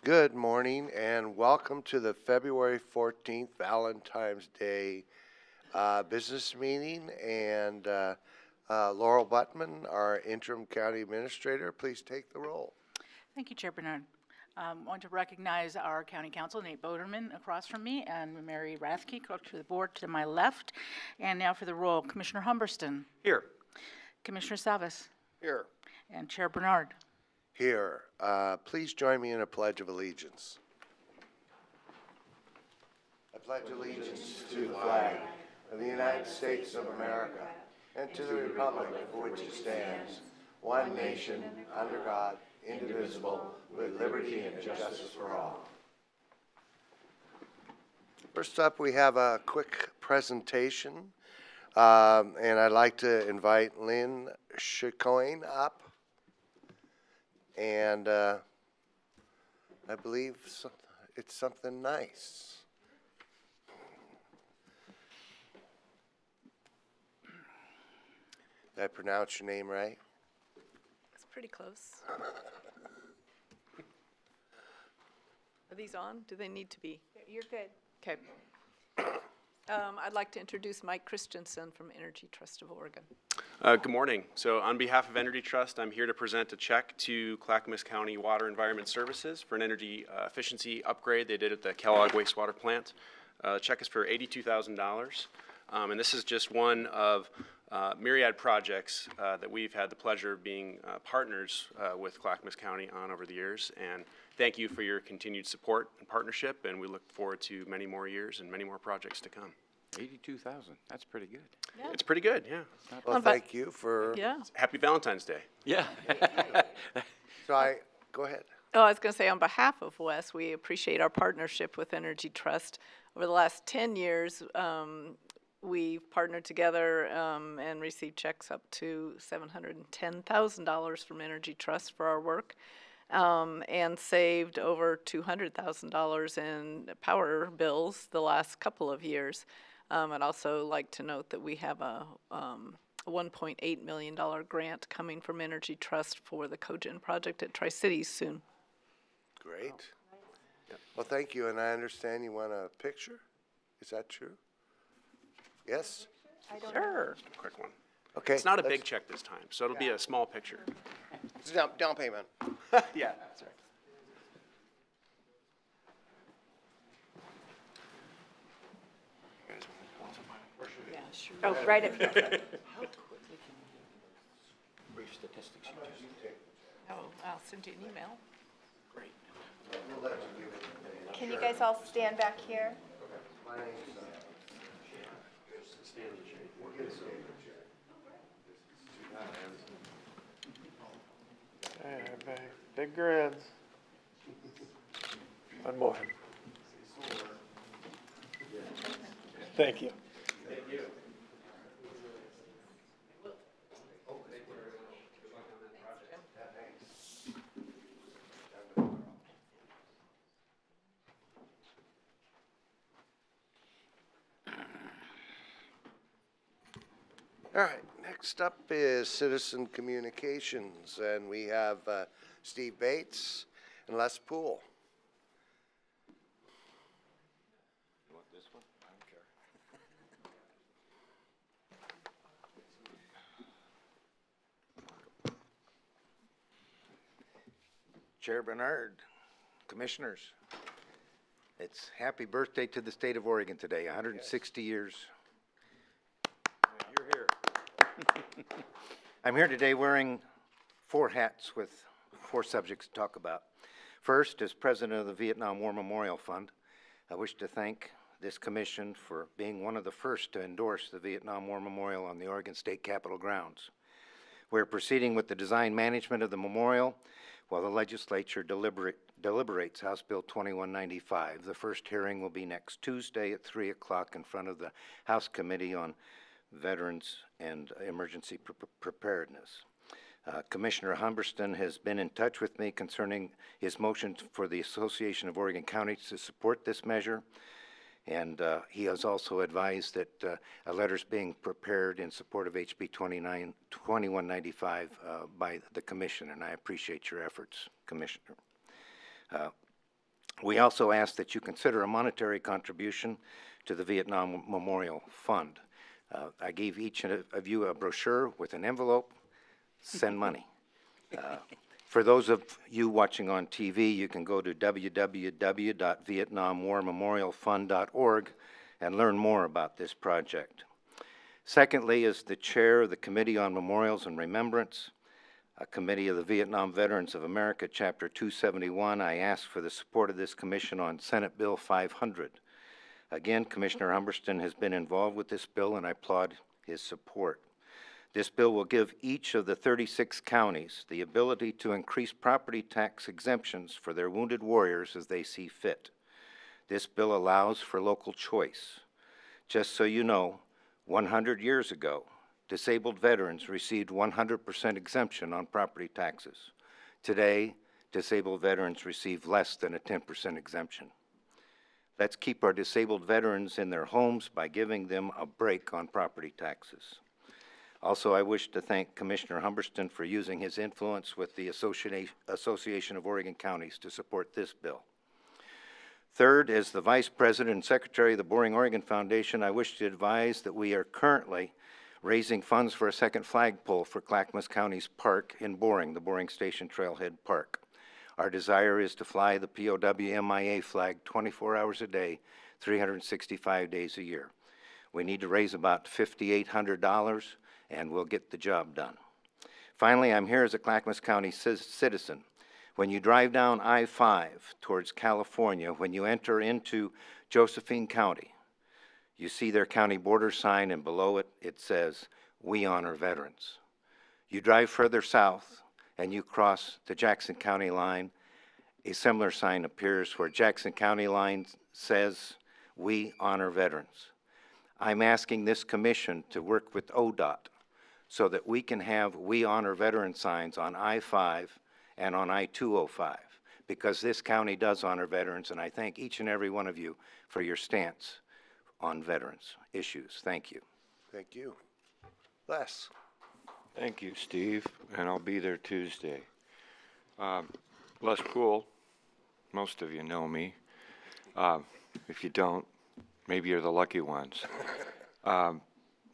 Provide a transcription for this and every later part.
Good morning and welcome to the February 14th Valentine's Day business meeting. And Laurel Buttman, our interim county administrator, please take the roll. Thank you, Chair Bernard. I want to recognize our county council, Nate Boderman, across from me, and Mary Rathke, clerk to the board, to my left. And now for the roll, Commissioner Humberston. Here. Commissioner Savas. Here. And Chair Bernard. Here, please join me in a pledge of allegiance. I pledge allegiance to the flag of the United States of America and to the republic for which it stands, one nation, under God, indivisible, with liberty and justice for all. First up, we have a quick presentation, and I'd like to invite Lynn Chicoine up. And I believe it's something nice. Did I pronounce your name right? It's pretty close. Are these on? Do they need to be? You're good. Okay. I'd like to introduce Mike Christensen from Energy Trust of Oregon. Good morning. So on behalf of Energy Trust, I'm here to present a check to Clackamas County Water Environment Services for an energy efficiency upgrade they did at the Kellogg wastewater plant. The check is for $82,000. And this is just one of myriad projects that we've had the pleasure of being partners with Clackamas County on over the years. And thank you for your continued support and partnership, and we look forward to many more years and many more projects to come. 82,000, that's pretty good. Yeah. It's pretty good, yeah. Well, thank you for. Yeah. Happy Valentine's Day. Yeah. So go ahead. Oh, I was going to say, on behalf of Wes, we appreciate our partnership with Energy Trust. Over the last 10 years, we've partnered together and received checks up to $710,000 from Energy Trust for our work, and saved over $200,000 in power bills the last couple of years. I'd also like to note that we have a $1.8 million grant coming from Energy Trust for the cogen project at Tri-Cities soon. Great. Well, thank you, and I understand you want a picture? Is that true? Yes? Sure. Just a quick one. Okay. It's not a big check this time, so it'll be a small picture. It's down payment. Yeah, that's right. Yeah, sure. Oh, right up here. Brief statistics. Oh, I'll send you an email. Great. Can you guys all stand back here? Big grins. One more. Thank you. All right, next up is citizen communications, and we have Steve Bates and Les Poole. You want this one? I don't care. Chair Bernard, commissioners, it's happy birthday to the state of Oregon today, 160 years. You're here. I'm here today wearing 4 hats with 4 subjects to talk about. First, as president of the Vietnam War Memorial Fund, I wish to thank this commission for being one of the first to endorse the Vietnam War Memorial on the Oregon State Capitol grounds. We're proceeding with the design management of the memorial while the legislature deliberates House Bill 2195. The first hearing will be next Tuesday at 3 o'clock in front of the House Committee on Veterans and Emergency Preparedness. Commissioner Humberston has been in touch with me concerning his motion for the Association of Oregon Counties to support this measure, and he has also advised that a letter is being prepared in support of HB 2195 by the Commission, and I appreciate your efforts, Commissioner. We also ask that you consider a monetary contribution to the Vietnam Memorial Fund. I gave each of you a brochure with an envelope. Send money. For those of you watching on TV, you can go to www.vietnamwarmemorialfund.org and learn more about this project. Secondly, as the chair of the Committee on Memorials and Remembrance, a committee of the Vietnam Veterans of America, Chapter 271, I ask for the support of this commission on Senate Bill 500. Again, Commissioner Humberston has been involved with this bill, and I applaud his support. This bill will give each of the 36 counties the ability to increase property tax exemptions for their wounded warriors as they see fit. This bill allows for local choice. Just so you know, 100 years ago, disabled veterans received 100% exemption on property taxes. Today, disabled veterans receive less than a 10% exemption. Let's keep our disabled veterans in their homes by giving them a break on property taxes. Also, I wish to thank Commissioner Humberston for using his influence with the Association of Oregon Counties to support this bill. Third, as the Vice President and Secretary of the Boring Oregon Foundation, I wish to advise that we are currently raising funds for a second flagpole for Clackamas County's park in Boring, the Boring Station Trailhead Park. Our desire is to fly the POW-MIA flag 24 hours a day, 365 days a year. We need to raise about $5,800, and we'll get the job done. Finally, I'm here as a Clackamas County citizen. When you drive down I-5 towards California, when you enter into Josephine County, you see their county border sign, and below it, it says, "We honor veterans." You drive further south, and you cross the Jackson County line, a similar sign appears where Jackson County line says, "We honor veterans." I'm asking this commission to work with ODOT so that we can have "We honor veterans" signs on I-5 and on I-205, because this county does honor veterans, and I thank each and every one of you for your stance on veterans issues. Thank you. Thank you. Les? Thank you, Steve, and I'll be there Tuesday. Les Poole, most of you know me. If you don't, maybe you're the lucky ones.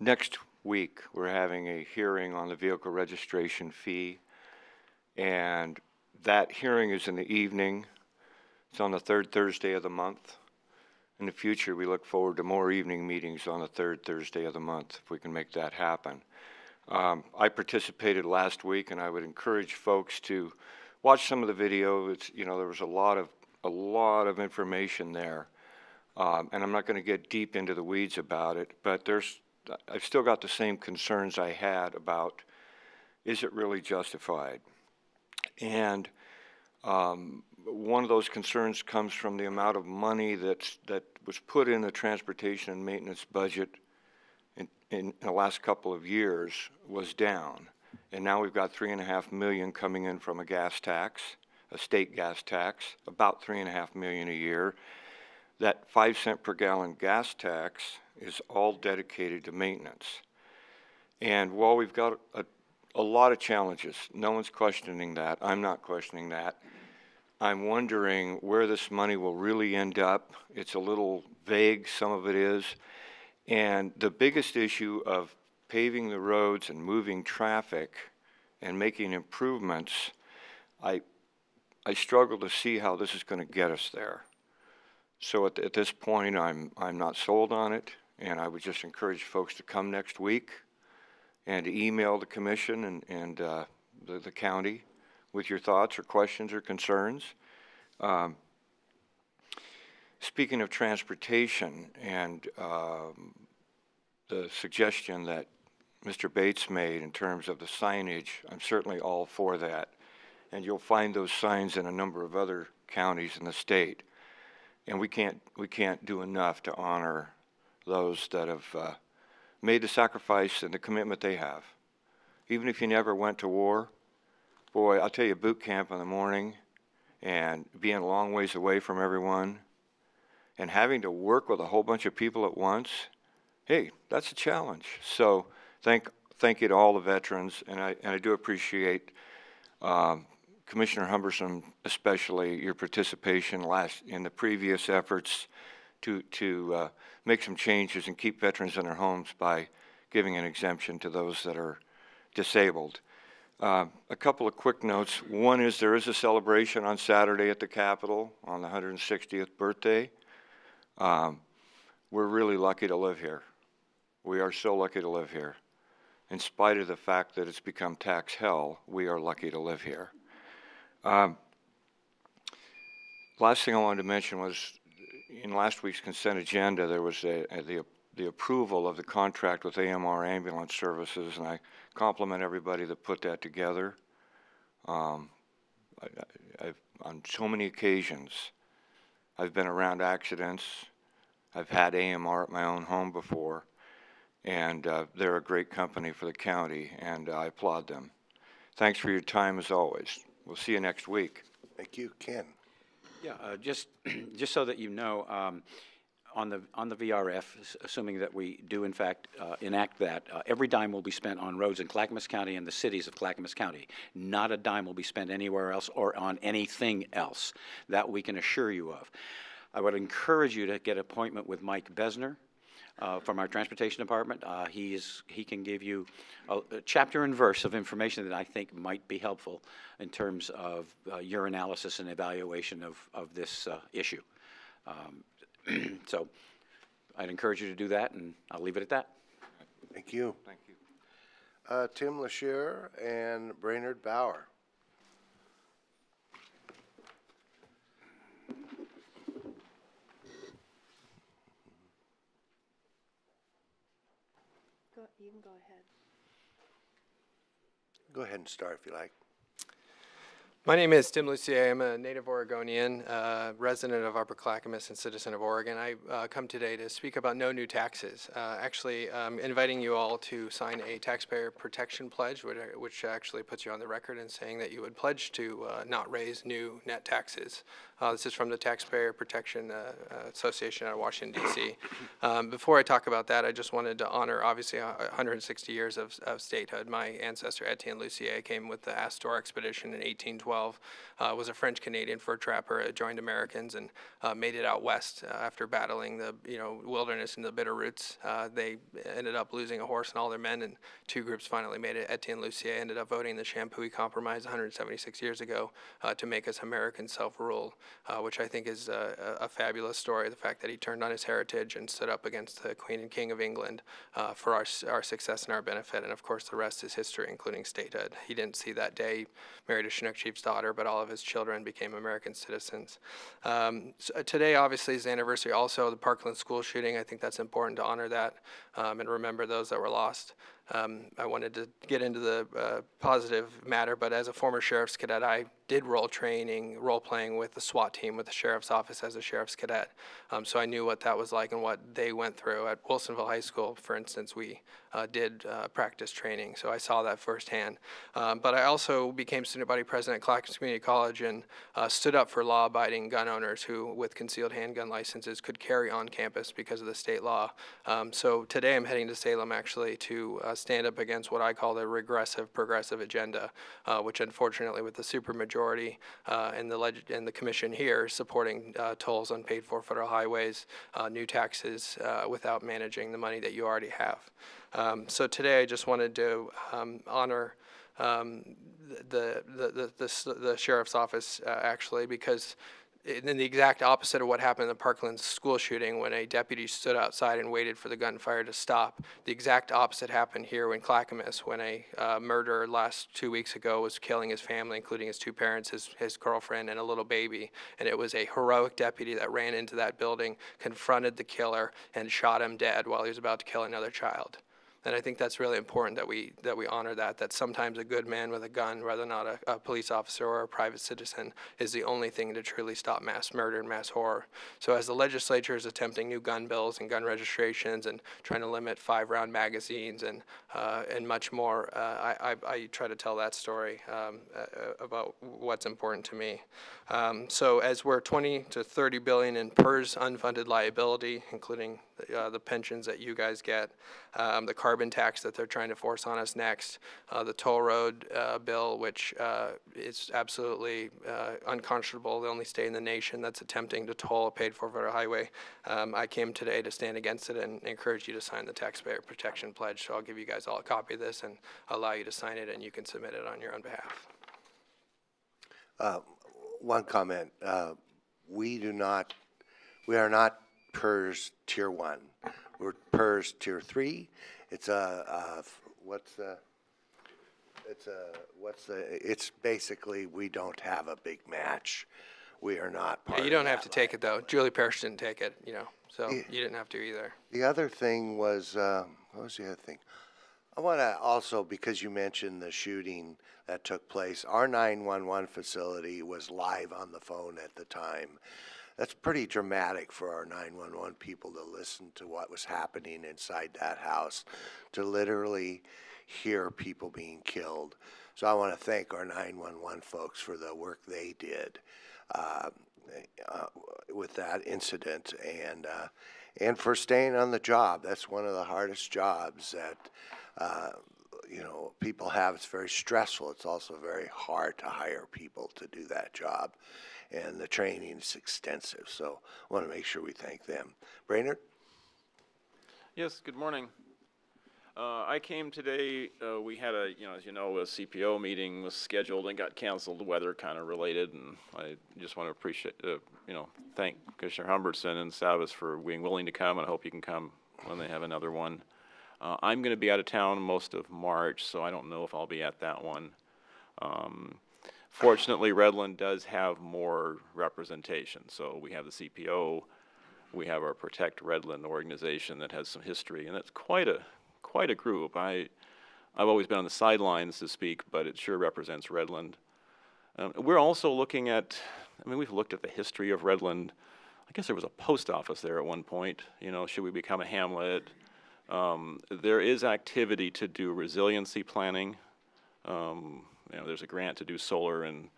Next week, we're having a hearing on the vehicle registration fee, and that hearing is in the evening. It's on the third Thursday of the month. In the future, we look forward to more evening meetings on the third Thursday of the month, if we can make that happen. I participated last week, and I would encourage folks to watch some of the video. It's, you know, there was a lot of information there, and I'm not going to get deep into the weeds about it, but I've still got the same concerns I had about, is it really justified? And one of those concerns comes from the amount of money that was put in the transportation and maintenance budget in the last couple of years was down. And now we've got $3.5 million coming in from a gas tax, a state gas tax, about $3.5 million a year. That 5-cent per gallon gas tax is all dedicated to maintenance. And while we've got a lot of challenges, no one's questioning that, I'm not questioning that, I'm wondering where this money will really end up. It's a little vague, some of it is. And the biggest issue of paving the roads and moving traffic and making improvements, I struggle to see how this is going to get us there. So at this point, I'm not sold on it, and I would just encourage folks to come next week and to email the commission and the county with your thoughts or questions or concerns. Speaking of transportation and the suggestion that Mr. Bates made in terms of the signage, I'm certainly all for that. And you'll find those signs in a number of other counties in the state. And we can't do enough to honor those that have made the sacrifice and the commitment they have. Even if you never went to war, boy, I'll tell you, boot camp in the morning and being a long ways away from everyone and having to work with a whole bunch of people at once, hey, that's a challenge. So thank you to all the veterans, and I do appreciate Commissioner Humberson, especially your participation in the previous efforts to make some changes and keep veterans in their homes by giving an exemption to those that are disabled. A couple of quick notes. One is there is a celebration on Saturday at the Capitol on the 160th birthday. We're really lucky to live here. We are so lucky to live here. In spite of the fact that it's become tax hell, we are lucky to live here. Last thing I wanted to mention was in last week's consent agenda, there was the approval of the contract with AMR Ambulance Services, and I compliment everybody that put that together. I've, on so many occasions, I've been around accidents. I've had AMR at my own home before, and they're a great company for the county, and I applaud them. Thanks for your time as always. We'll see you next week. Thank you. Ken? Yeah, just so that you know, on the VRF, assuming that we do in fact enact that, every dime will be spent on roads in Clackamas County and the cities of Clackamas County. Not a dime will be spent anywhere else or on anything else. That we can assure you of. I would encourage you to get an appointment with Mike Besner from our transportation department. He can give you a chapter and verse of information that I think might be helpful in terms of your analysis and evaluation of this issue. So I'd encourage you to do that, and I'll leave it at that. Thank you. Thank you. Tim LaShire and Brainerd Bauer. You can go ahead. Go ahead and start if you like. My name is Tim Lucier. I'm a native Oregonian, resident of Upper Clackamas and citizen of Oregon. I come today to speak about no new taxes. Actually, I'm inviting you all to sign a taxpayer protection pledge, which actually puts you on the record in saying that you would pledge to not raise new net taxes. This is from the Taxpayer Protection Association out of Washington, D.C. Before I talk about that, I just wanted to honor, obviously, 160 years of statehood. My ancestor, Etienne Lucier, came with the Astor expedition in 1812. Was a French-Canadian fur trapper, joined Americans, and made it out west after battling the wilderness and the bitter roots. They ended up losing a horse and all their men, and two groups finally made it. Etienne Lucier ended up voting the Champouy Compromise 176 years ago to make us American self-rule. Which I think is a fabulous story, the fact that he turned on his heritage and stood up against the Queen and King of England for our success and our benefit, and of course the rest is history, including statehood. He didn't see that day. He married a Chinook chief's daughter, but all of his children became American citizens. So today, obviously, is the anniversary also of the Parkland school shooting. I think that's important to honor that and remember those that were lost. I wanted to get into the positive matter, but as a former sheriff's cadet, I did role playing with the SWAT team with the sheriff's office as a sheriff's cadet. So I knew what that was like and what they went through. At Wilsonville High School, for instance, we did practice training, so I saw that firsthand. But I also became student body president at Clackamas Community College and stood up for law-abiding gun owners who, with concealed handgun licenses, could carry on campus because of the state law. So today I'm heading to Salem, actually, to stand up against what I call the regressive progressive agenda, which unfortunately with the supermajority and the commission here supporting tolls on paid-for federal highways, new taxes without managing the money that you already have. So today I just wanted to honor the sheriff's office actually, because in the exact opposite of what happened in the Parkland school shooting when a deputy stood outside and waited for the gunfire to stop. The exact opposite happened here in Clackamas when a murderer last 2 weeks ago was killing his family, including his two parents, his girlfriend, and a little baby. And it was a heroic deputy that ran into that building, confronted the killer, and shot him dead while he was about to kill another child. And I think that's really important that we honor that sometimes a good man with a gun, whether or not a police officer or a private citizen, is the only thing to truly stop mass murder and mass horror. So as the legislature is attempting new gun bills and gun registrations and trying to limit 5-round magazines and much more, I try to tell that story about what's important to me. So as we're 20 to 30 billion in PERS unfunded liability, including the pensions that you guys get, the carbon tax that they're trying to force on us next, the toll road bill, which is absolutely unconscionable, the only state in the nation that's attempting to toll a paid-for federal highway. I came today to stand against it and encourage you to sign the taxpayer protection pledge. So I'll give you guys all a copy of this and allow you to sign it, and you can submit it on your own behalf. One comment. We are not PERS Tier 1. We're PERS Tier 3. It's it's basically, we don't have a big match. We are not part You of don't have that to take line. it, though. Julie Parrish didn't take it, so you didn't have to either. The other thing was, what was the other thing? I want to also, because you mentioned the shooting that took place, our 911 facility was live on the phone at the time. That's pretty dramatic for our 911 people to listen to what was happening inside that house, to literally hear people being killed. So I want to thank our 911 folks for the work they did with that incident, and for staying on the job. That's one of the hardest jobs that people have. It's very stressful. It's also very hard to hire people to do that job, and the training is extensive. So I want to make sure we thank them. Brainerd? Yes, good morning. I came today, we had a CPO meeting was scheduled and got canceled, weather kind of related, and I just want to appreciate, thank Commissioner Humbertson and Savas for being willing to come, and I hope you can come when they have another one. I'm going to be out of town most of March, so I don't know if I'll be at that one. Fortunately, Redland does have more representation, so we have the CPO, we have our Protect Redland organization that has some history, and it's quite a group. I've always been on the sidelines to speak, but it sure represents Redland. We're also looking at, we've looked at the history of Redland. I guess there was a post office there at one point. Should we become a hamlet? There is activity to do resiliency planning. There's a grant to do solar and,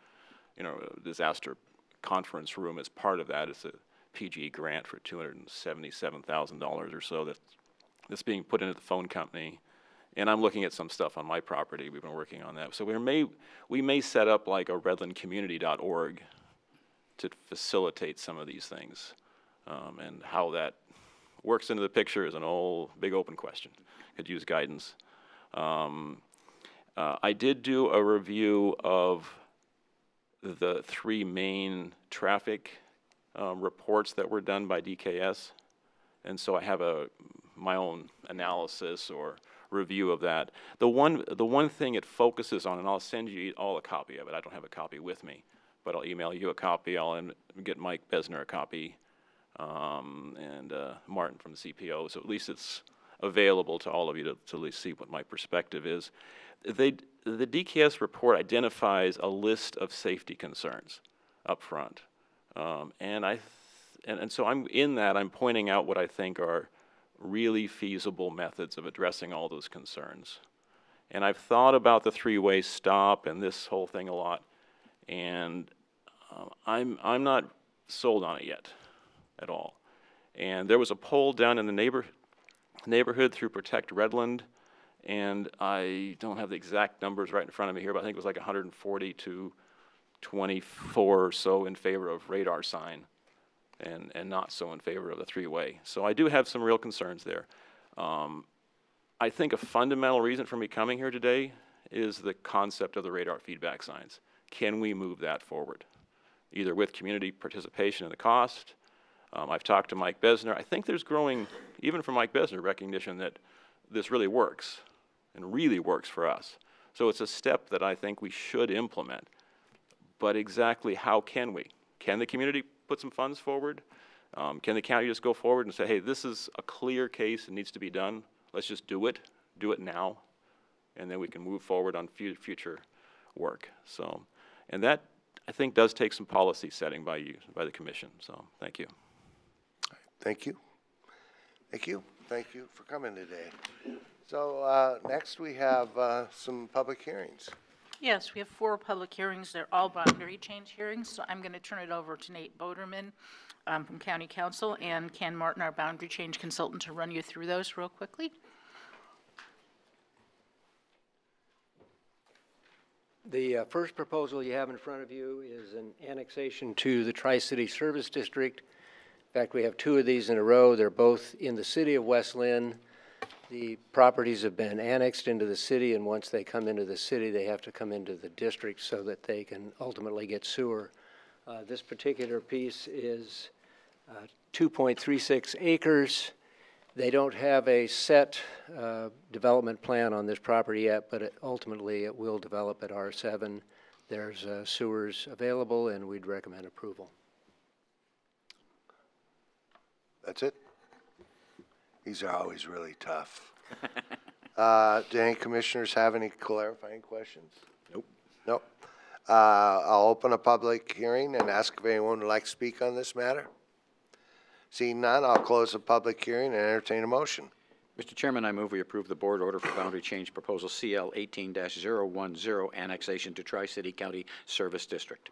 disaster conference room as part of that. It's a PG grant for $277,000 or so that's being put into the phone company. And I'm looking at some stuff on my property. We've been working on that. So we may set up like a redlandcommunity.org to facilitate some of these things. And how that works into the picture is an old, big open question. Could use guidance. I did do a review of the 3 main traffic reports that were done by DKS. And so I have my own analysis or review of that. The one thing it focuses on, and I'll send you all a copy of it. I don't have a copy with me, but I'll email you a copy. I'll get Mike Besner a copy, and Martin from the CPO. So at least it's available to all of you to at least see what my perspective is. The DKS report identifies a list of safety concerns up front, and so I'm pointing out what I think are really feasible methods of addressing all those concerns. And I've thought about the 3-way stop and this whole thing a lot, and I'm not sold on it yet at all. And there was a poll done in the neighborhood through Protect Redland, and I don't have the exact numbers right in front of me here, but I think it was like 140 to 24 or so in favor of radar sign, and not so in favor of the 3-way. So I do have some real concerns there. I think a fundamental reason for me coming here today is the concept of the radar feedback signs. Can we move that forward? Either with community participation in the cost. I've talked to Mike Besner. I think there's growing, even from Mike Besner, recognition that this really works and really works for us. So it's a step that I think we should implement. But exactly how can we? Can the community put some funds forward? Can the county just go forward and say, hey, this is a clear case, it needs to be done. Let's just do it now, and then we can move forward on future work. So, and that, I think, does take some policy setting by the commission. So, thank you. Thank you. Thank you. Thank you for coming today. So next we have some public hearings. Yes, we have 4 public hearings. They're all boundary change hearings, so I'm going to turn it over to Nate Boderman from County Council, and Ken Martin, our boundary change consultant, to run you through those real quickly. The first proposal you have in front of you is an annexation to the Tri-City Service District. In fact, we have two of these in a row. They're both in the city of West Lynn. The properties have been annexed into the city, and once they come into the city, they have to come into the district so that they can ultimately get sewer. This particular piece is 2.36 acres. They don't have a set development plan on this property yet, but ultimately it will develop at R7. There's sewers available, and we'd recommend approval. That's it? These are always really tough. Do any commissioners have any clarifying questions? Nope. Nope. I'll open a public hearing and ask if anyone would like to speak on this matter. Seeing none, I'll close the public hearing and entertain a motion. Mr. Chairman, I move we approve the board order for boundary change proposal CL 18-010, annexation to Tri-City County Service District.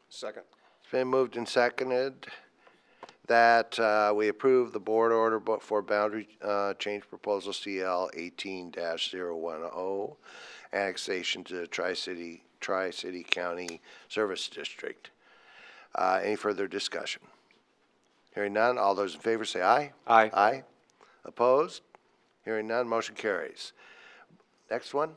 Second. It's been moved and seconded that we approve the board order for boundary change proposal CL 18-010, annexation to the Tri-City County Service District. Any further discussion? Hearing none, all those in favor say aye. Aye. Aye. Opposed? Hearing none, motion carries. Next one.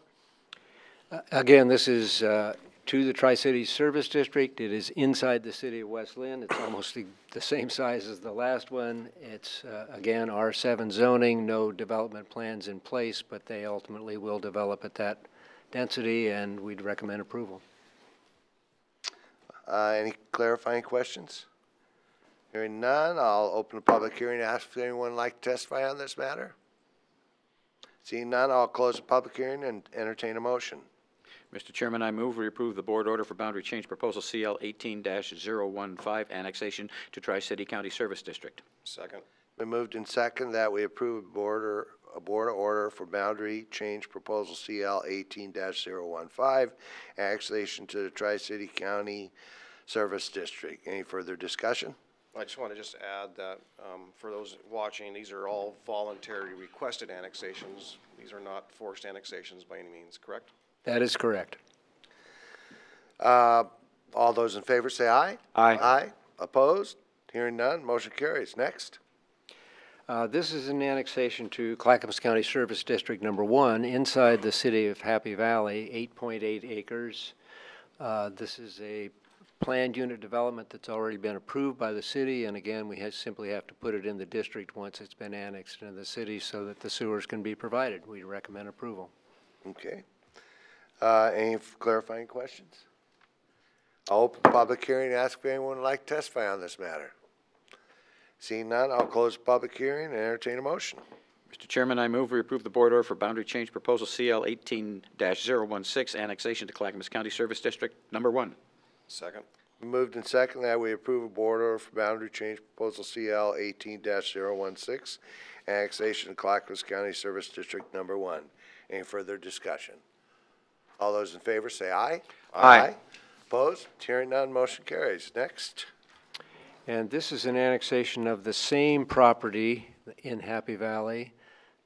Again, this is to the Tri-City Service District. It is inside the city of West Lynn. It's almost the same size as the last one. It's, again, R7 zoning, no development plans in place, but they ultimately will develop at that density, and we'd recommend approval. Any clarifying questions? Hearing none, I'll open the public hearing and ask if anyone would like to testify on this matter. Seeing none, I'll close the public hearing and entertain a motion. Mr. Chairman, I move we approve the board order for boundary change proposal CL 18-015, annexation to Tri-City County Service District. Second. Been moved and second that we approve a board order for boundary change proposal CL 18-015, annexation to the Tri-City County Service District. Any further discussion? I just want to just add that for those watching, these are all voluntary requested annexations. These are not forced annexations by any means, correct? That is correct. All those in favor say aye. Aye. Aye. Opposed? Hearing none, motion carries. Next. This is an annexation to Clackamas County Service District Number 1 inside the city of Happy Valley, 8.8 acres. This is a planned unit development that's already been approved by the city, and again, we simply have to put it in the district once it's been annexed into the city so that the sewers can be provided. We recommend approval. Okay. Any clarifying questions? I'll open the public hearing and ask if anyone would like to testify on this matter. Seeing none, I'll close the public hearing and entertain a motion. Mr. Chairman, I move we approve the board order for boundary change proposal CL 18-016, annexation to Clackamas County Service District Number 1. Second. Moved and second that we approve a board order for boundary change proposal CL 18-016, annexation to Clackamas County Service District Number 1. Any further discussion? All those in favor say aye. Aye. Opposed? Hearing none, motion carries. Next. And this is an annexation of the same property in Happy Valley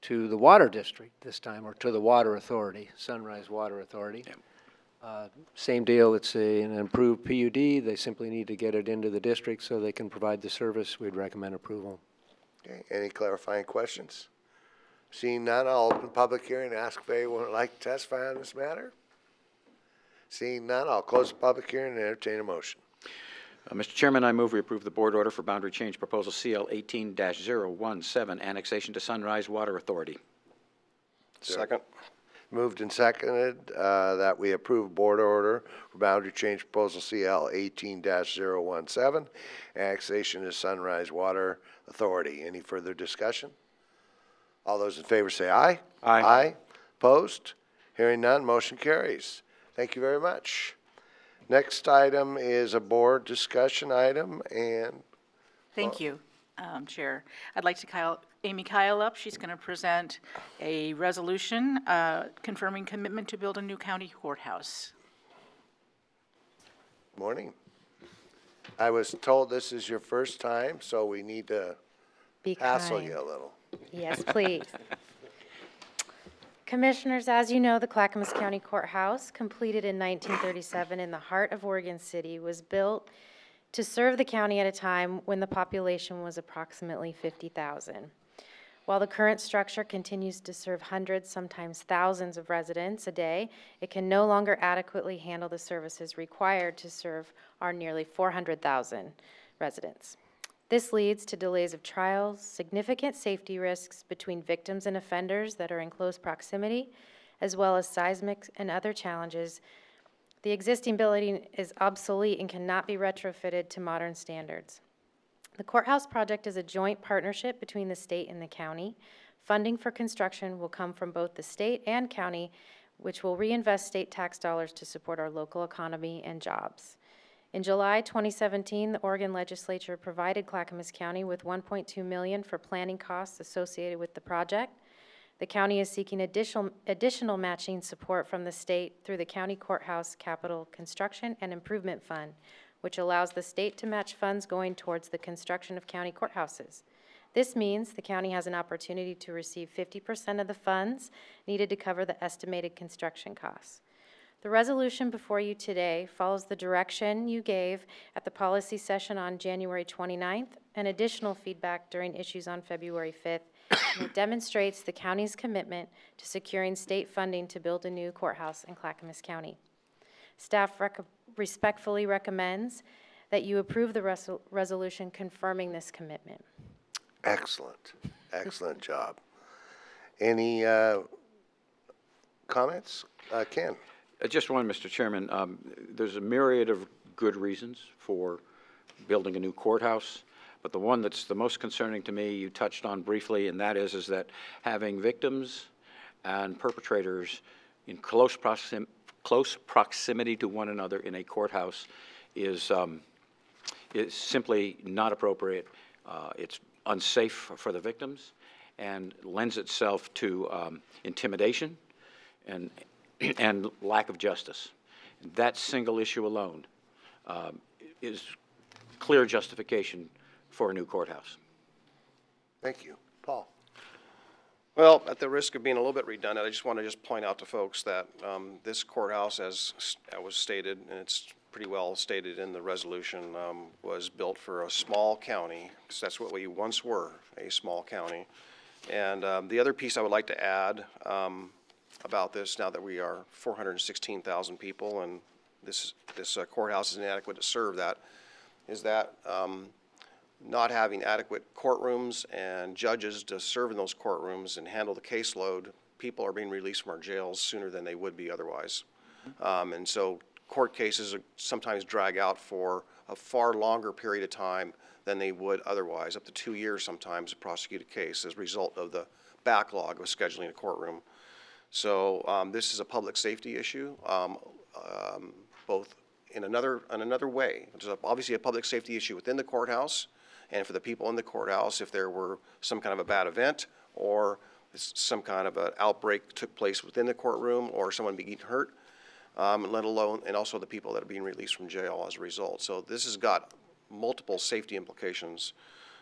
to the Water District this time, or to the Water Authority, Sunrise Water Authority. Yep. Same deal, it's an improved PUD. They simply need to get it into the district so they can provide the service. We'd recommend approval. Okay. Any clarifying questions? Seeing none, I'll open public hearing and ask if anyone would like to testify on this matter. Seeing none, I'll close the public hearing and entertain a motion. Mr. Chairman, I move we approve the board order for boundary change proposal CL 18-017, annexation to Sunrise Water Authority. Second. Moved and seconded that we approve board order for boundary change proposal CL 18-017, annexation to Sunrise Water Authority. Any further discussion? All those in favor say aye. Aye. Aye. Opposed? Hearing none, motion carries. Thank you very much. Next item is a board discussion item, and Thank you, Chair. I'd like to call Amy Kyle up. She's going to present a resolution confirming commitment to build a new county courthouse. morning. I was told this is your first time, so we need to Be hassle kind. you a little. Yes, please. Commissioners, as you know, the Clackamas County Courthouse, completed in 1937 in the heart of Oregon City, was built to serve the county at a time when the population was approximately 50,000. While the current structure continues to serve hundreds, sometimes thousands of residents a day, it can no longer adequately handle the services required to serve our nearly 400,000 residents. This leads to delays of trials, significant safety risks between victims and offenders that are in close proximity, as well as seismic and other challenges. The existing building is obsolete and cannot be retrofitted to modern standards. The courthouse project is a joint partnership between the state and the county. Funding for construction will come from both the state and county, which will reinvest state tax dollars to support our local economy and jobs. In July 2017, the Oregon legislature provided Clackamas County with $1.2 million for planning costs associated with the project. The county is seeking additional matching support from the state through the County Courthouse Capital Construction and Improvement Fund, which allows the state to match funds going towards the construction of county courthouses. This means the county has an opportunity to receive 50% of the funds needed to cover the estimated construction costs. The resolution before you today follows the direction you gave at the policy session on January 29th and additional feedback during issues on February 5th. And it demonstrates the county's commitment to securing state funding to build a new courthouse in Clackamas County. Staff respectfully recommends that you approve the resolution confirming this commitment. Excellent. Excellent job. Any comments? Ken? Just one, Mr. Chairman. There's a myriad of good reasons for building a new courthouse, but the one that's the most concerning to me, you touched on briefly, and that is that having victims and perpetrators in close proximity to one another in a courthouse is simply not appropriate. It's unsafe for the victims and lends itself to intimidation and lack of justice. That single issue alone is clear justification for a new courthouse. Thank you. Paul? Well, at the risk of being a little bit redundant, I just want to point out to folks that this courthouse, as was stated, and it's pretty well stated in the resolution, was built for a small county, because that's what we once were, a small county. And the other piece I would like to add about this, now that we are 416,000 people and this courthouse is inadequate to serve that, is that not having adequate courtrooms and judges to serve in those courtrooms and handle the caseload, people are being released from our jails sooner than they would be otherwise. And so court cases sometimes drag out for a far longer period of time than they would otherwise, up to 2 years sometimes to prosecute a case as a result of the backlog of scheduling a courtroom. So this is a public safety issue, both in another way. It's obviously a public safety issue within the courthouse, and for the people in the courthouse, if there were some kind of a bad event or some kind of an outbreak took place within the courtroom or someone being hurt, let alone, and also the people that are being released from jail as a result. So this has got multiple safety implications.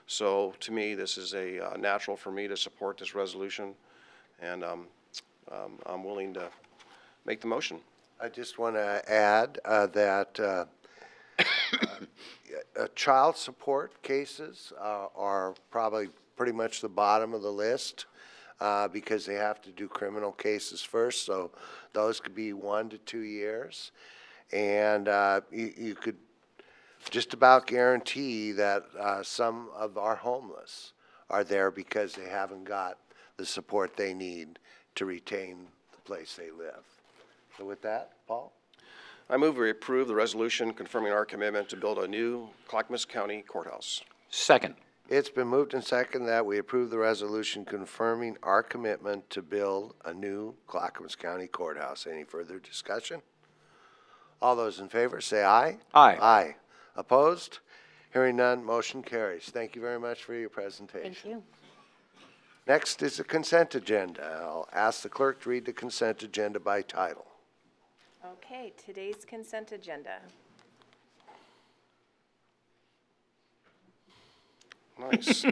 So to me, this is a natural for me to support this resolution, and I'm willing to make the motion. I just want to add that child support cases are probably pretty much the bottom of the list because they have to do criminal cases first, so those could be 1 to 2 years. And you could just about guarantee that some of our homeless are there because they haven't got the support they need to retain the place they live. So with that, Paul? I move we approve the resolution confirming our commitment to build a new Clackamas County courthouse. Second. It's been moved and seconded that we approve the resolution confirming our commitment to build a new Clackamas County courthouse. Any further discussion? All those in favor say aye. Aye. Aye. Opposed? Hearing none, motion carries. Thank you very much for your presentation. Thank you. Next is the consent agenda. I'll ask the clerk to read the consent agenda by title. Okay, today's consent agenda. Nice.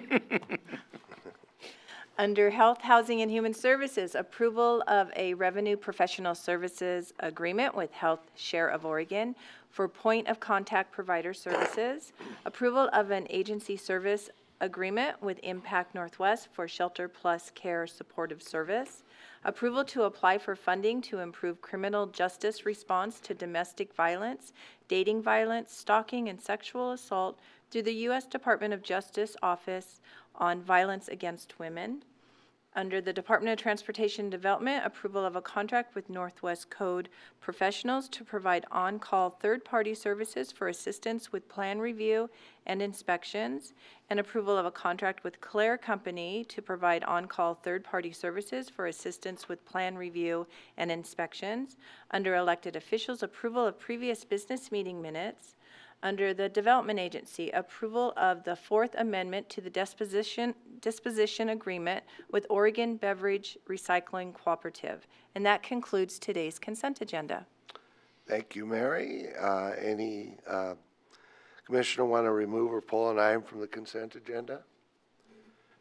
Under Health, Housing, and Human Services, approval of a revenue professional services agreement with Health Share of Oregon for point of contact provider services, approval of an agency service agreement with Impact Northwest for Shelter Plus Care Supportive Service, approval to apply for funding to improve criminal justice response to domestic violence, dating violence, stalking, and sexual assault through the U.S. Department of Justice Office on Violence Against Women. Under the Department of Transportation Development, approval of a contract with Northwest Code Professionals to provide on-call third-party services for assistance with plan review and inspections, and approval of a contract with Claire Company to provide on-call third-party services for assistance with plan review and inspections. Under elected officials, approval of previous business meeting minutes. Under the Development Agency, approval of the Fourth Amendment to the disposition agreement with Oregon Beverage Recycling Cooperative. And that concludes today's consent agenda. Thank you, Mary. Any commissioner want to remove or pull an item from the consent agenda?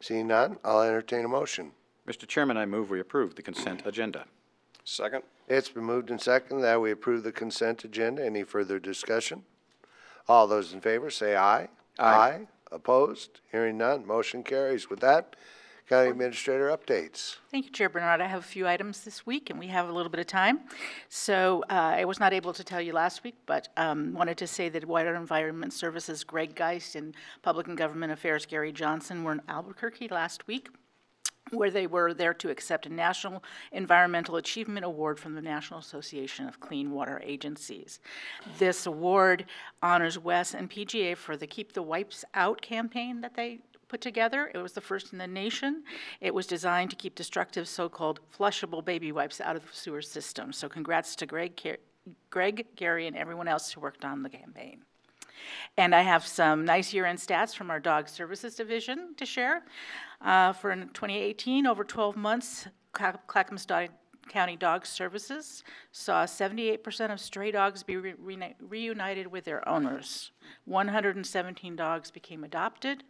Seeing none, I'll entertain a motion. Mr. Chairman, I move we approve the consent agenda. Second? It's been moved and seconded that we approve the consent agenda. Any further discussion? All those in favor say aye. Aye. Opposed? Hearing none, motion carries. With that, County Administrator updates. Thank you, Chair Bernard. I have a few items this week, and we have a little bit of time. So I was not able to tell you last week, but wanted to say that Water Environment Services Greg Geist and Public and Government Affairs Gary Johnson were in Albuquerque last week, where they were there to accept a National Environmental Achievement Award from the National Association of Clean Water Agencies. This award honors WES and PGA for the Keep the Wipes Out campaign that they put together. It was the first in the nation. It was designed to keep destructive so-called flushable baby wipes out of the sewer system. So congrats to Greg, Gary, and everyone else who worked on the campaign. And I have some nice year-end stats from our Dog Services Division to share. For 2018, over 12 months, Clackamas County Dog Services saw 78% of stray dogs be reunited with their owners. 117 dogs became adopted.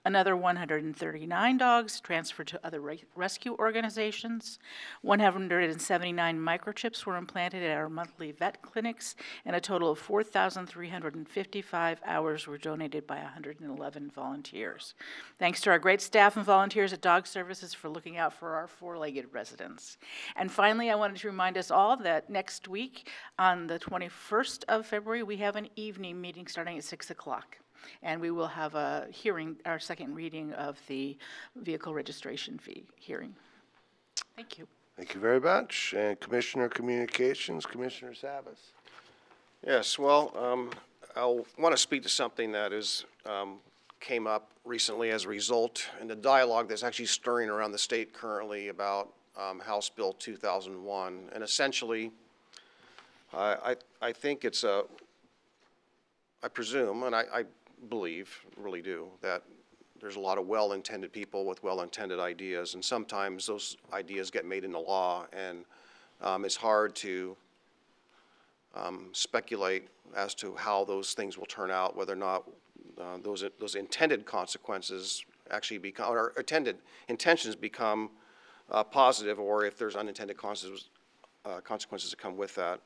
Another 139 dogs transferred to other rescue organizations. 179 microchips were implanted at our monthly vet clinics, and a total of 4,355 hours were donated by 111 volunteers. Thanks to our great staff and volunteers at Dog Services for looking out for our four-legged residents. And finally, I wanted to remind us all that next week, on the 21st of February, we have an evening meeting starting at 6 o'clock. And we will have a hearing, our second reading of the vehicle registration fee hearing. Thank you. Thank you very much. And Commissioner Communications, Commissioner Savas. Yes, well, I want to speak to something that is came up recently as a result in the dialogue that's actually stirring around the state currently about House Bill 2001. And essentially, I think it's a, I presume, and I believe, really do, that there's a lot of well-intended people with well-intended ideas, and sometimes those ideas get made into law, and it's hard to speculate as to how those things will turn out, whether or not those intended consequences actually become, or intentions become positive, or if there's unintended consequences that come with that.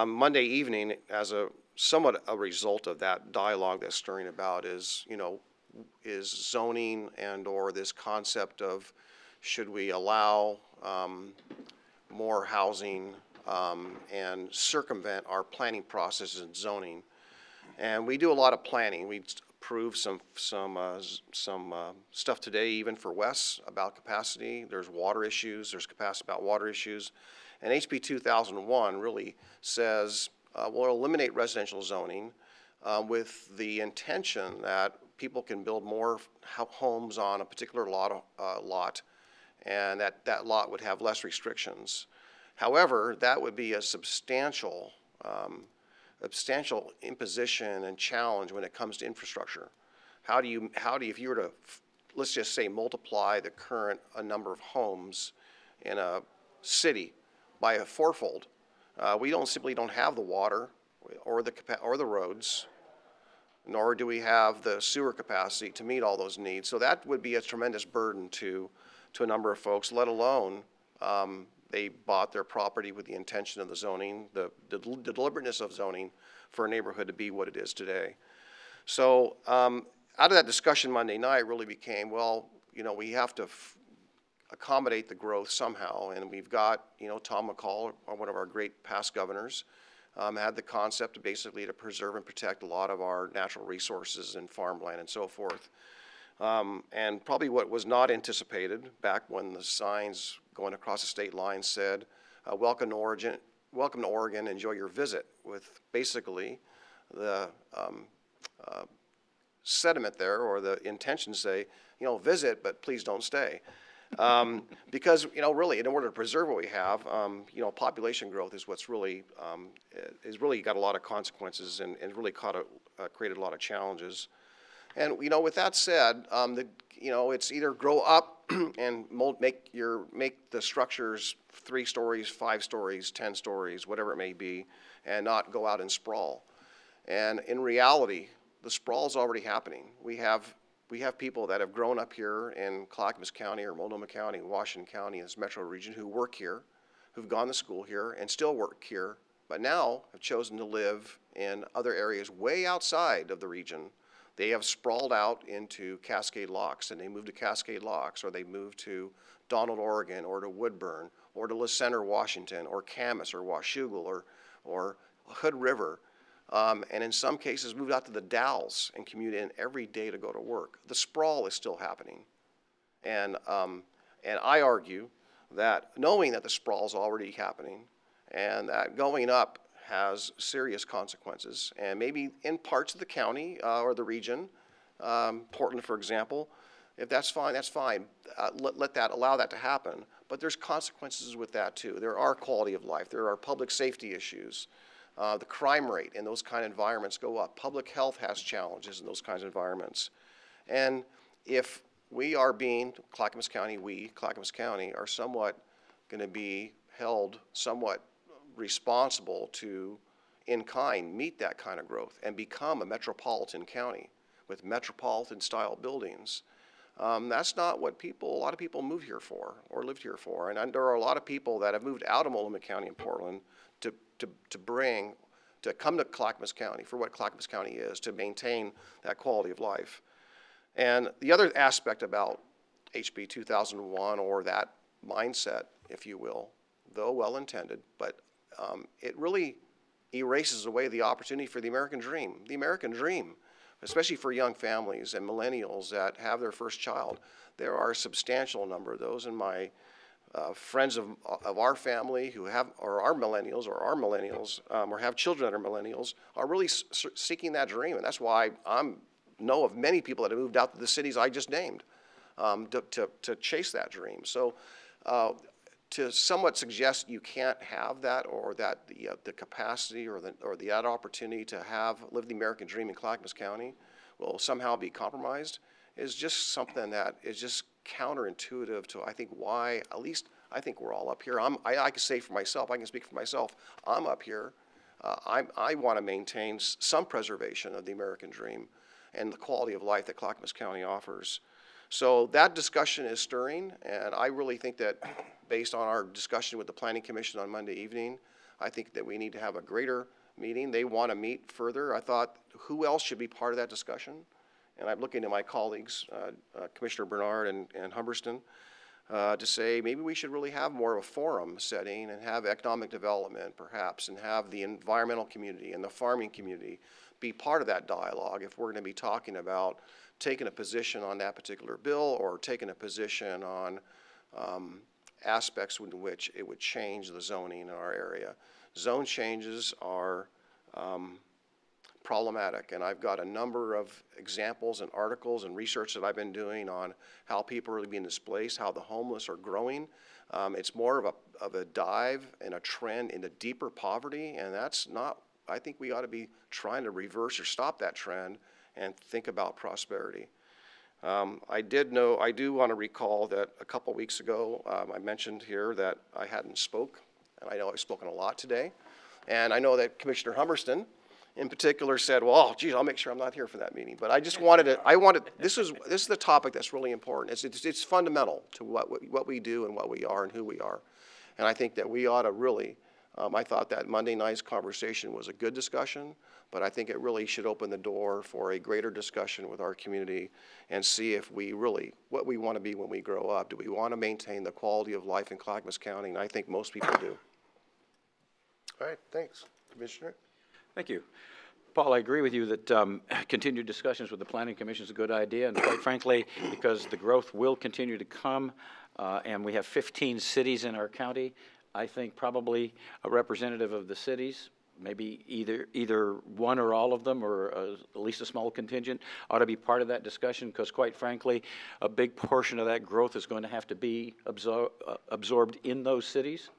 Monday evening, as somewhat a result of that dialogue that's stirring about is zoning and or this concept of should we allow more housing and circumvent our planning processes in zoning. And we do a lot of planning. We approved some stuff today even for Wes about capacity. There's water issues. There's capacity about water issues. And HB 2001 really says we'll eliminate residential zoning with the intention that people can build more homes on a particular lot, and that lot would have less restrictions. However, that would be a substantial imposition and challenge when it comes to infrastructure. How do you, if you were to, let's just say, multiply the current number of homes in a city by a fourfold? We simply don't have the water or the roads nor do we have the sewer capacity to meet all those needs. So that would be a tremendous burden to a number of folks, let alone they bought their property with the intention of the zoning, the deliberateness of zoning for a neighborhood to be what it is today. So out of that discussion Monday night really became, well, you know, we have to accommodate the growth somehow, and we've got, you know, Tom McCall, one of our great past governors, had the concept basically to preserve and protect a lot of our natural resources and farmland and so forth. And probably what was not anticipated back when the signs going across the state line said, welcome to Oregon, enjoy your visit, with basically the sentiment there, or the intention to say, you know, visit, but please don't stay. Because, you know, really, in order to preserve what we have, you know, population growth is what's really, got a lot of consequences and really created a lot of challenges. And, you know, with that said, you know, it's either grow up and make the structures 3 stories, 5 stories, 10 stories, whatever it may be, and not go out and sprawl. And in reality, the sprawl is already happening. We have people that have grown up here in Clackamas County or Multnomah County, Washington County, this metro region, who work here, who've gone to school here and still work here, but now have chosen to live in other areas way outside of the region. They have sprawled out into Cascade Locks, and they moved to Cascade Locks, or they moved to Donald, Oregon, or to Woodburn, or to La Center, Washington, or Camas, or Washougal, or Hood River. And in some cases moved out to the Dalles and commute in every day to go to work. The sprawl is still happening. And I argue that knowing that the sprawl is already happening and that going up has serious consequences, and maybe in parts of the county or the region, Portland, for example, if that's fine, that's fine. Allow that to happen. But there's consequences with that too. There are quality of life. There are public safety issues. The crime rate in those kind of environments go up. Public health has challenges in those kinds of environments. And if we are being, Clackamas County, are somewhat going to be held somewhat responsible to, in kind, meet that kind of growth and become a metropolitan county with metropolitan style buildings. That's not what a lot of people move here for or lived here for. And there are a lot of people that have moved out of Multnomah County and Portland to come to Clackamas County for what Clackamas County is, to maintain that quality of life. And the other aspect about HB 2001, or that mindset, if you will, though well-intended, but it really erases away the opportunity for the American dream. The American dream, especially for young families and millennials that have their first child. There are a substantial number of those, and my friends of our family who are millennials or have children that are millennials are really seeking that dream. And that's why I know of many people that have moved out to the cities I just named to chase that dream. So to somewhat suggest you can't have that, or that the capacity or the opportunity to live the American dream in Clackamas County will somehow be compromised is just something that is just counterintuitive to, I think, why, at least I think we're all up here. I can say for myself, I can speak for myself, I'm up here. I want to maintain some preservation of the American dream and the quality of life that Clackamas County offers. So that discussion is stirring, and I really think that based on our discussion with the Planning Commission on Monday evening, I think that we need to have a greater meeting. They want to meet further. I thought, who else should be part of that discussion? And I'm looking to my colleagues, Commissioner Bernard and Humberston, to say maybe we should really have more of a forum setting and have economic development perhaps, and have the environmental community and the farming community be part of that dialogue if we're going to be talking about taking a position on that particular bill, or taking a position on aspects in which it would change the zoning in our area. Zone changes are problematic, and I've got a number of examples and articles and research that I've been doing on how people are being displaced, how the homeless are growing. It's more of a dive and a trend into deeper poverty, and that's not, I think we ought to be trying to reverse or stop that trend and think about prosperity. I do want to recall that a couple weeks ago, I mentioned here that I hadn't spoke, and I know I've spoken a lot today. And I know that Commissioner Humberston in particular said, well, oh, geez, I'll make sure I'm not here for that meeting. But I just this is the topic that's really important. It's fundamental to what we do and what we are and who we are. And I think that we ought to really, I thought that Monday night's conversation was a good discussion, but I think it really should open the door for a greater discussion with our community and see if we really, what we want to be when we grow up. Do we want to maintain the quality of life in Clackamas County? And I think most people do. All right, thanks. Commissioner? Thank you. Paul, I agree with you that continued discussions with the Planning Commission is a good idea, and quite frankly, because the growth will continue to come, and we have 15 cities in our county, I think probably a representative of the cities, maybe either one or all of them, or at least a small contingent, ought to be part of that discussion, because quite frankly, a big portion of that growth is going to have to be absorbed in those cities.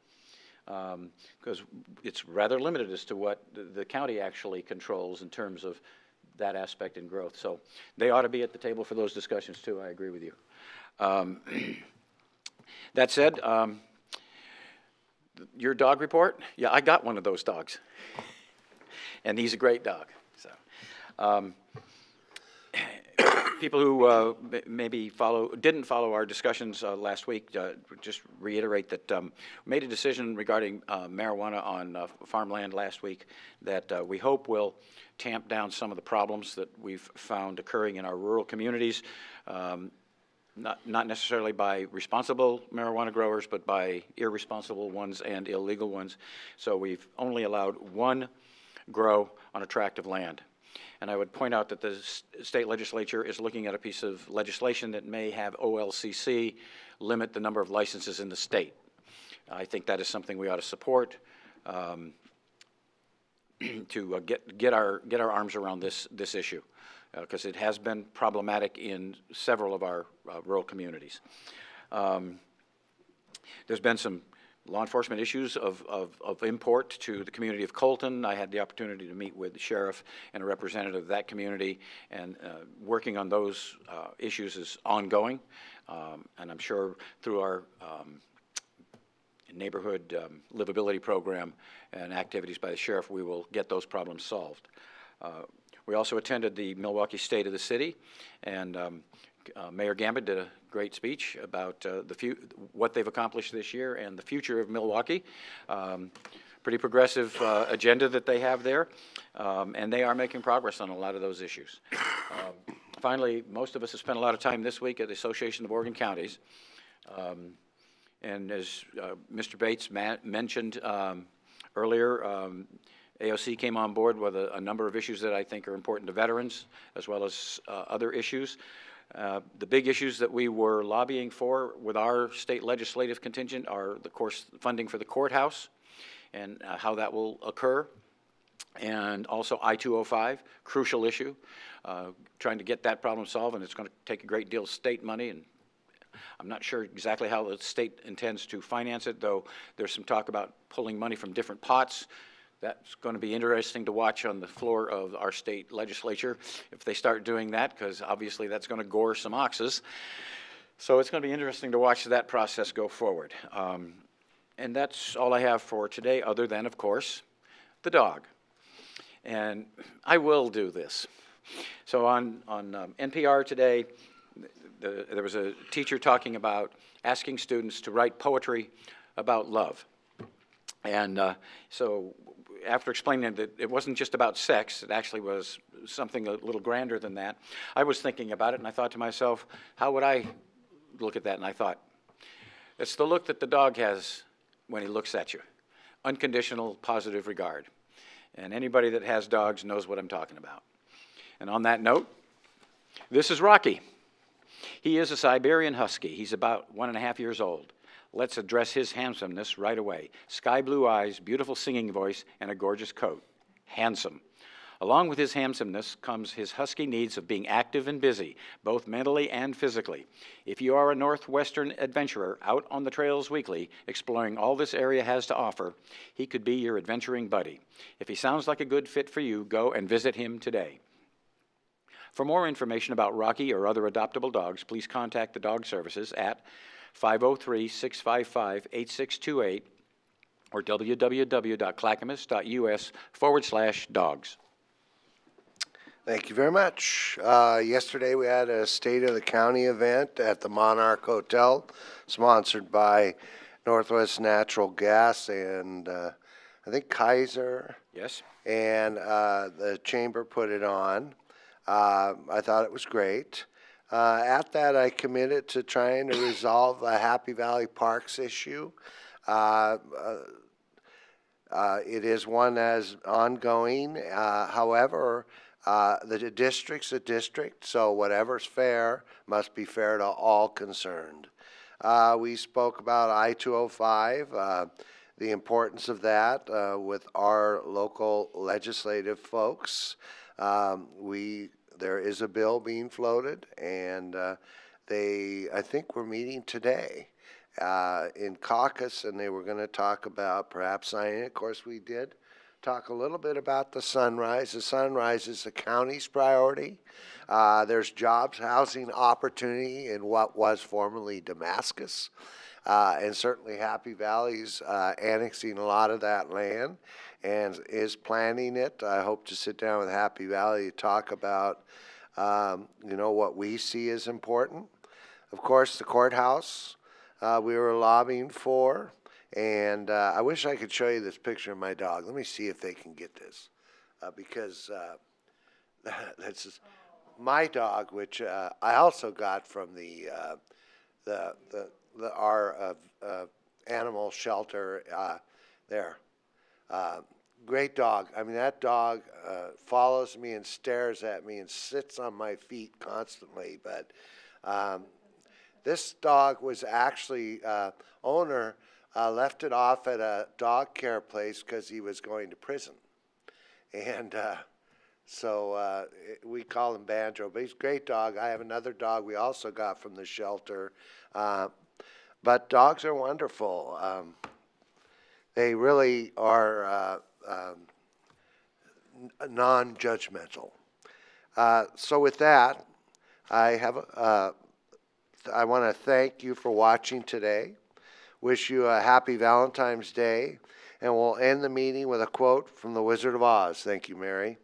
Because it's rather limited as to what the county actually controls in terms of that aspect in growth. So they ought to be at the table for those discussions too. I agree with you. That said, your dog report? Yeah, I got one of those dogs, and he's a great dog. So. People who maybe didn't follow our discussions last week, just reiterate that we made a decision regarding marijuana on farmland last week that we hope will tamp down some of the problems that we've found occurring in our rural communities, not necessarily by responsible marijuana growers, but by irresponsible ones and illegal ones. So we've only allowed one grow on a tract of land. And I would point out that the state legislature is looking at a piece of legislation that may have OLCC limit the number of licenses in the state. I think that is something we ought to support to get our arms around this issue, because it has been problematic in several of our rural communities. There's been some law enforcement issues of import to the community of Colton. I had the opportunity to meet with the sheriff and a representative of that community, and working on those issues is ongoing. And I'm sure through our neighborhood livability program and activities by the sheriff, we will get those problems solved. We also attended the Milwaukee State of the City, and Mayor Gambit did a great speech about what they've accomplished this year and the future of Milwaukee. Pretty progressive agenda that they have there, and they are making progress on a lot of those issues. Finally, most of us have spent a lot of time this week at the Association of Oregon Counties, and as Mr. Bates mentioned earlier, AOC came on board with a number of issues that I think are important to veterans, as well as other issues. The big issues that we were lobbying for with our state legislative contingent are, of course, funding for the courthouse and how that will occur, and also I-205, crucial issue, trying to get that problem solved, and it's going to take a great deal of state money, and I'm not sure exactly how the state intends to finance it, though there's some talk about pulling money from different pots. That's going to be interesting to watch on the floor of our state legislature if they start doing that, because obviously that's going to gore some oxes. So it's going to be interesting to watch that process go forward. And that's all I have for today, other than, of course, the dog. And I will do this. So on NPR today, there was a teacher talking about asking students to write poetry about love. And so after explaining that it wasn't just about sex, it actually was something a little grander than that, I was thinking about it, and I thought to myself, how would I look at that? And I thought, it's the look that the dog has when he looks at you. Unconditional, positive regard. And anybody that has dogs knows what I'm talking about. And on that note, this is Rocky. He is a Siberian Husky. He's about 1.5 years old. Let's address his handsomeness right away. Sky blue eyes, beautiful singing voice, and a gorgeous coat. Handsome. Along with his handsomeness comes his husky needs of being active and busy, both mentally and physically. If you are a Northwestern adventurer out on the trails weekly, exploring all this area has to offer, he could be your adventuring buddy. If he sounds like a good fit for you, go and visit him today. For more information about Rocky or other adoptable dogs, please contact the Dog Services at 503-655-8628 or www.clackamas.us/dogs. Thank you very much. Yesterday we had a State of the County event at the Monarch Hotel, sponsored by Northwest Natural Gas and I think Kaiser. Yes. And the chamber put it on. I thought it was great. At that, I committed to trying to resolve the Happy Valley Parks issue. It is one that's ongoing. However, the district's a district, so whatever's fair must be fair to all concerned. We spoke about I-205, the importance of that with our local legislative folks. There is a bill being floated, and I think we're meeting today in caucus, and they were going to talk about perhaps signing it. Of course, we did talk a little bit about the Sunrise. The Sunrise is the county's priority. There's jobs, housing opportunity in what was formerly Damascus. And certainly Happy Valley's annexing a lot of that land and is planning it. I hope to sit down with Happy Valley to talk about, what we see as important. Of course, the courthouse we were lobbying for. And I wish I could show you this picture of my dog. Let me see if they can get this, because that's just my dog, which I also got from our animal shelter there. Great dog. I mean, that dog follows me and stares at me and sits on my feet constantly. But this dog was actually owner. Left it off at a dog care place because he was going to prison. And so we call him Banjo, but he's a great dog. I have another dog we also got from the shelter. But dogs are wonderful. They really are non-judgmental. So with that, I want to thank you for watching today. Wish you a happy Valentine's Day, and we'll end the meeting with a quote from the Wizard of Oz. Thank you, Mary.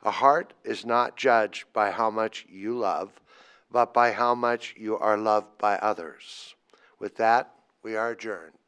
A heart is not judged by how much you love, but by how much you are loved by others. With that, we are adjourned.